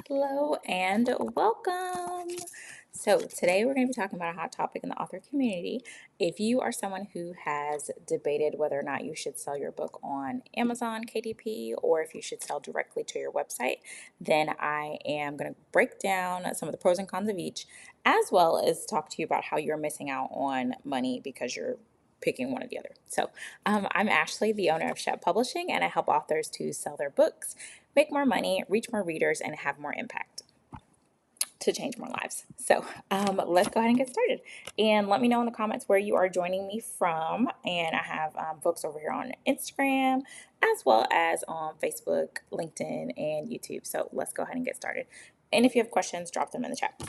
Hello and welcome. So, today we're going to be talking about a hot topic in the author community. If you are someone who has debated whether or not you should sell your book on Amazon KDP or if you should sell directly to your website, then I am going to break down some of the pros and cons of each, as well as talk to you about how you're missing out on money because you're picking one or the other. I'm Ashley, the owner of Shep Publishing, and I help authors to sell their books, make more money, reach more readers, and have more impact to change more lives. Let's go ahead and get started. And let me know in the comments where you are joining me from. And I have folks over here on Instagram, as well as on Facebook, LinkedIn, and YouTube. So let's go ahead and get started. And if you have questions, drop them in the chat.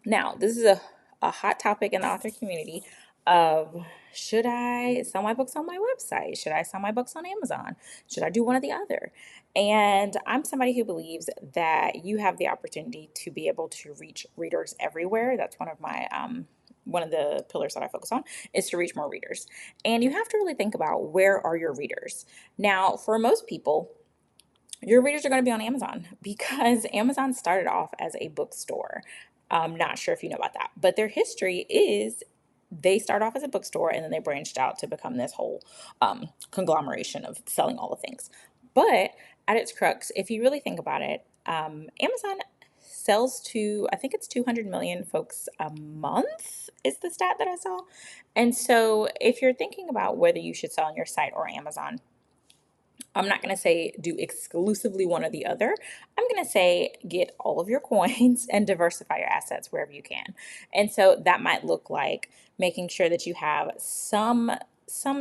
Now, this is a hot topic in the author community of should I sell my books on my website? Should I sell my books on Amazon? Should I do one or the other? And I'm somebody who believes that you have the opportunity to be able to reach readers everywhere. That's one of the pillars that I focus on is to reach more readers. And you have to really think about where are your readers. Now, for most people, your readers are going to be on Amazon because Amazon started off as a bookstore. I'm not sure if you know about that, but their history is they start off as a bookstore and then they branched out to become this whole conglomeration of selling all the things. But at its crux, if you really think about it, Amazon sells to, I think it's 200 million folks a month is the stat that I saw. And so if you're thinking about whether you should sell on your site or Amazon, I'm not going to say do exclusively one or the other. I'm going to say get all of your coins and diversify your assets wherever you can. And so that might look like making sure that you have some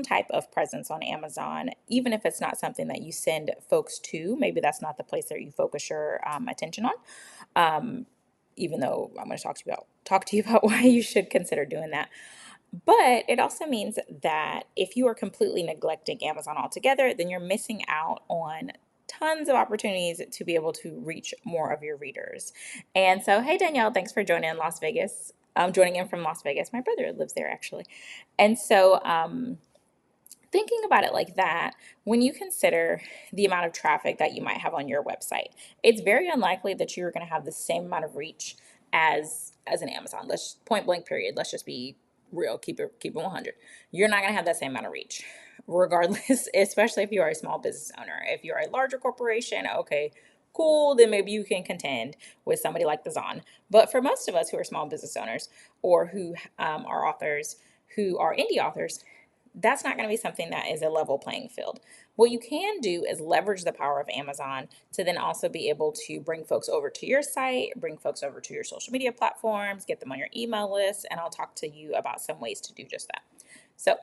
type of presence on Amazon, even if it's not something that you send folks to. Maybe that's not the place that you focus your attention on. Even though I'm going to talk to you about why you should consider doing that. But it also means that if you are completely neglecting Amazon altogether, then you're missing out on tons of opportunities to be able to reach more of your readers. And so, hey, Danielle, thanks for joining in Las Vegas. I'm joining in from Las Vegas. My brother lives there actually. And so, thinking about it like that, when you consider the amount of traffic that you might have on your website, it's very unlikely that you're going to have the same amount of reach as an Amazon. Let's point blank period. Let's just be real. Keep it 100. You're not going to have that same amount of reach, regardless. Especially if you are a small business owner. If you're a larger corporation, okay, cool. Then maybe you can contend with somebody like the Zon. But for most of us who are small business owners or who are authors, who are indie authors, that's not going to be something that is a level playing field. What you can do is leverage the power of Amazon to then also be able to bring folks over to your site, bring folks over to your social media platforms, get them on your email list, and I'll talk to you about some ways to do just that. So,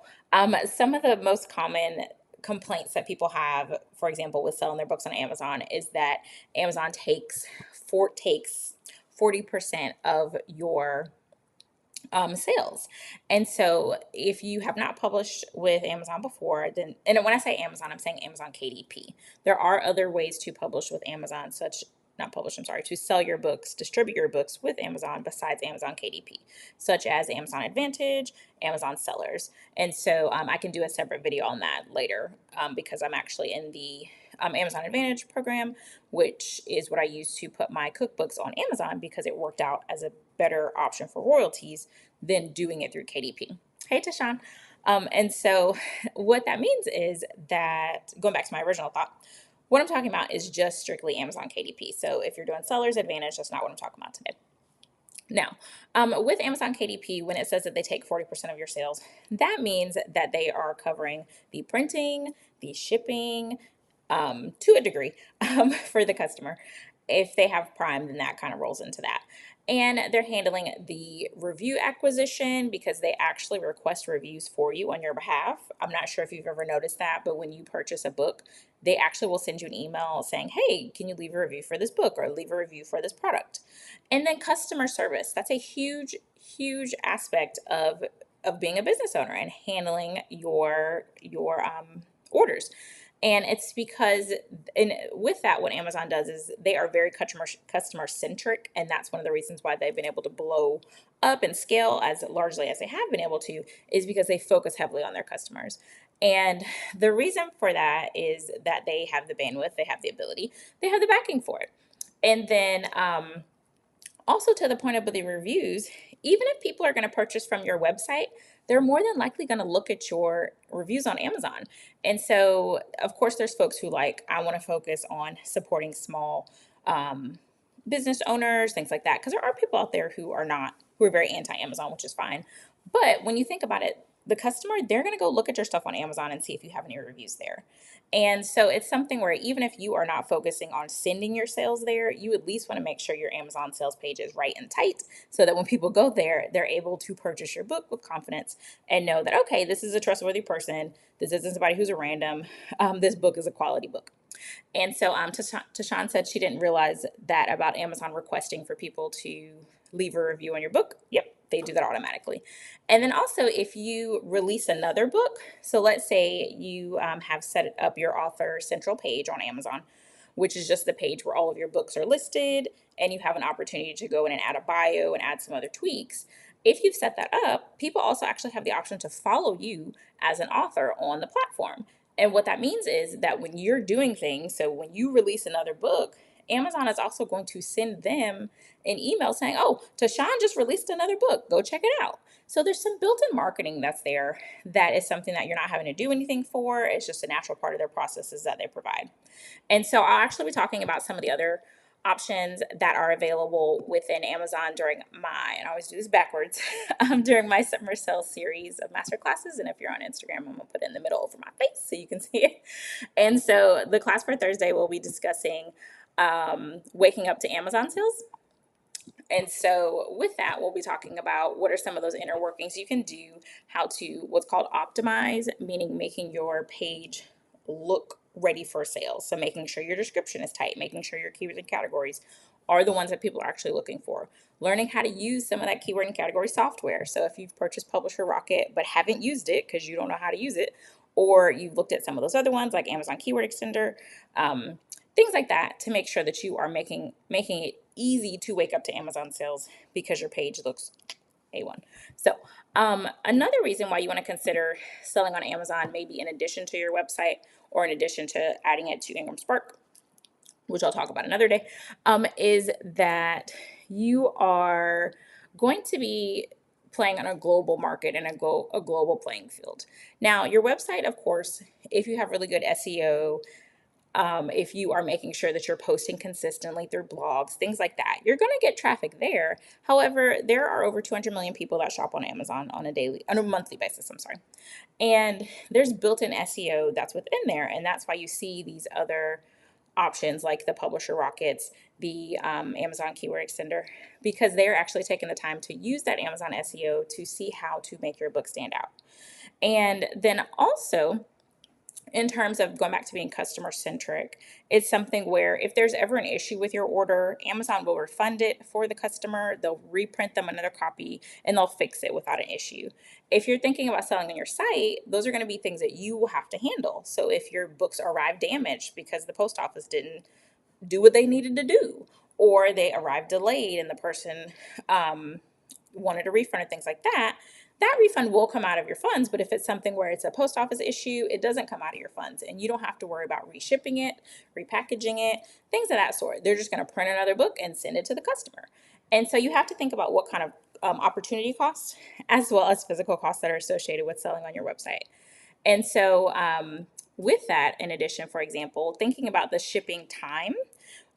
some of the most common complaints that people have, for example, with selling their books on Amazon, is that Amazon takes 40% of your sales. And so if you have not published with Amazon before, then, and when I say Amazon, I'm saying Amazon KDP. There are other ways to publish with Amazon, not publish, I'm sorry, to sell your books, distribute your books with Amazon besides Amazon KDP, such as Amazon Advantage, Amazon Sellers. And so I can do a separate video on that later because I'm actually in the Amazon Advantage program, which is what I use to put my cookbooks on Amazon because it worked out as a better option for royalties than doing it through KDP. Hey, Tashawn. And so what that means is that, going back to my original thought, what I'm talking about is just strictly Amazon KDP. So if you're doing Seller's Advantage, that's not what I'm talking about today. Now, with Amazon KDP, when it says that they take 40% of your sales, that means that they are covering the printing, the shipping, to a degree, for the customer. If they have Prime, then that kind of rolls into that. And they're handling the review acquisition because they actually request reviews for you on your behalf. I'm not sure if you've ever noticed that, but when you purchase a book, they actually will send you an email saying, hey, can you leave a review for this book or leave a review for this product? And then customer service. That's a huge, huge aspect of being a business owner and handling your orders. And it's because, and with that, what Amazon does is they are very customer centric, and that's one of the reasons why they've been able to blow up and scale as largely as they have been able to, is because they focus heavily on their customers. And the reason for that is that they have the bandwidth, they have the ability, they have the backing for it. And then also, to the point of the reviews, even if people are going to purchase from your website, they're more than likely going to look at your reviews on Amazon. And so, of course, there's folks who like, I want to focus on supporting small business owners, things like that. Because there are people out there who are not, who are very anti Amazon, which is fine. But when you think about it, the customer, they're going to go look at your stuff on Amazon and see if you have any reviews there. And so it's something where even if you are not focusing on sending your sales there, you at least want to make sure your Amazon sales page is right and tight so that when people go there, they're able to purchase your book with confidence and know that, okay, this is a trustworthy person. This isn't somebody who's a random. This book is a quality book. And so Tashawn said she didn't realize that about Amazon requesting for people to leave a review on your book. Yep, they do that automatically. And then also, if you release another book, so let's say you have set up your author central page on Amazon, which is just the page where all of your books are listed, and you have an opportunity to go in and add a bio and add some other tweaks. If you've set that up, people also actually have the option to follow you as an author on the platform. And what that means is that when you're doing things, so when you release another book, Amazon is also going to send them an email saying, oh, Tashawn just released another book. Go check it out. So there's some built-in marketing that's there that is something that you're not having to do anything for. It's just a natural part of their processes that they provide. And so I'll actually be talking about some of the other options that are available within Amazon during my, and I always do this backwards, during my summer sales series of master classes. And if you're on Instagram, I'm gonna put it in the middle over my face so you can see it. And so the class for Thursday, we'll be discussing waking up to Amazon sales. And so with that, we'll be talking about what are some of those inner workings you can do, how to what's called optimize, meaning making your page look ready for sales. So making sure your description is tight, making sure your keywords and categories are the ones that people are actually looking for. Learning how to use some of that keyword and category software. So if you've purchased Publisher Rocket but haven't used it because you don't know how to use it, or you've looked at some of those other ones like Amazon Keyword Extender, things like that, to make sure that you are making it easy to wake up to Amazon sales because your page looks A1. So another reason why you want to consider selling on Amazon, maybe in addition to your website or in addition to adding it to Ingram Spark, which I'll talk about another day, is that you are going to be playing on a global market and a global playing field. Now, your website, of course, if you have really good SEO, if you are making sure that you're posting consistently through blogs, things like that, you're going to get traffic there. However, there are over 200 million people that shop on Amazon on a monthly basis, I'm sorry. And there's built-in SEO that's within there. And that's why you see these other options like the Publisher Rockets, the Amazon Keyword Extender, because they're actually taking the time to use that Amazon SEO to see how to make your book stand out. And then also, in terms of going back to being customer centric, it's something where if there's ever an issue with your order, Amazon will refund it for the customer. They'll reprint them another copy and they'll fix it without an issue. If you're thinking about selling on your site, those are going to be things that you will have to handle. So if your books arrive damaged because the post office didn't do what they needed to do, or they arrived delayed and the person wanted a refund or things like that, that refund will come out of your funds. But if it's something where it's a post office issue, it doesn't come out of your funds and you don't have to worry about reshipping it, repackaging it, things of that sort. They're just going to print another book and send it to the customer. And so you have to think about what kind of opportunity costs as well as physical costs that are associated with selling on your website. And so with that, in addition, for example, thinking about the shipping time.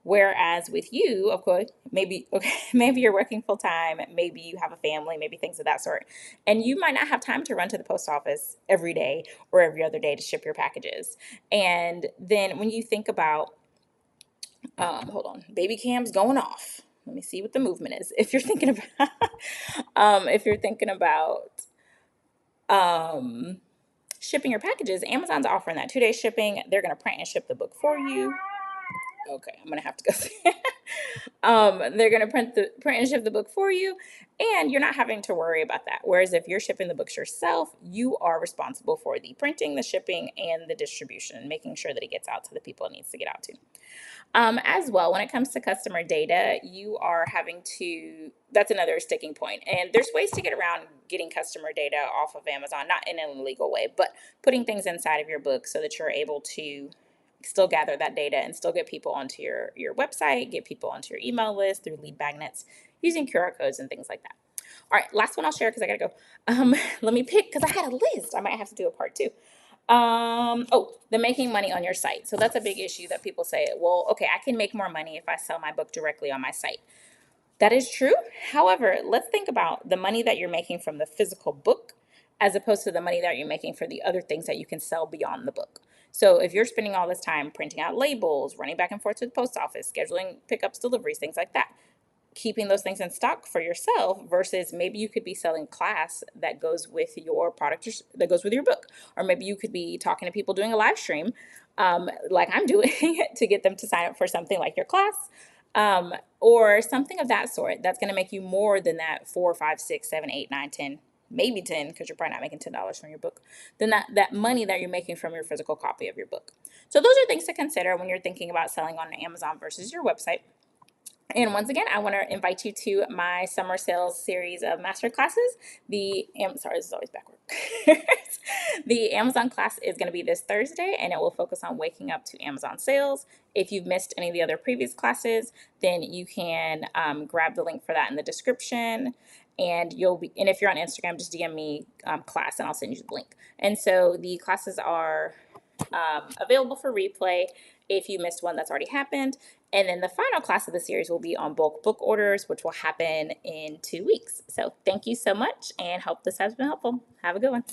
Whereas with you, of course, maybe you're working full time, maybe you have a family, maybe things of that sort, and you might not have time to run to the post office every day or every other day to ship your packages. And then when you think about, hold on, baby cam's going off. Let me see what the movement is. If you're thinking about, shipping your packages, Amazon's offering that 2-day shipping. They're going to print and ship the book for you. Okay, I'm gonna have to go. They're gonna print and ship the book for you, and you're not having to worry about that. Whereas if you're shipping the books yourself, you are responsible for the printing, the shipping, and the distribution, making sure that it gets out to the people it needs to get out to. As well, when it comes to customer data, you are having to, that's another sticking point. And there's ways to get around getting customer data off of Amazon, not in an illegal way, but putting things inside of your book so that you're able to still gather that data and still get people onto your website, get people onto your email list through lead magnets using QR codes and things like that. All right, last one I'll share because I gotta go. Let me pick because I had a list. I might have to do a part two. Oh, the making money on your site. So that's a big issue that people say, well, okay, I can make more money if I sell my book directly on my site. That is true. However, let's think about the money that you're making from the physical book as opposed to the money that you're making for the other things that you can sell beyond the book. So if you're spending all this time printing out labels, running back and forth to the post office, scheduling pickups, deliveries, things like that, keeping those things in stock for yourself versus maybe you could be selling class that goes with your product, that goes with your book, or maybe you could be talking to people doing a live stream like I'm doing to get them to sign up for something like your class, or something of that sort that's going to make you more than that 4, 5, 6, 7, 8, 9, 10, maybe 10, because you're probably not making $10 from your book, than that money that you're making from your physical copy of your book. So those are things to consider when you're thinking about selling on Amazon versus your website. And once again, I want to invite you to my summer sales series of master classes. Sorry, this is always backward. The Amazon class is going to be this Thursday, and it will focus on waking up to Amazon sales. If you've missed any of the other previous classes, then you can grab the link for that in the description. And if you're on Instagram, just DM me class, and I'll send you the link. And so the classes are available for replay if you missed one that's already happened. And then the final class of the series will be on bulk book orders, which will happen in 2 weeks. So thank you so much and hope this has been helpful. Have a good one.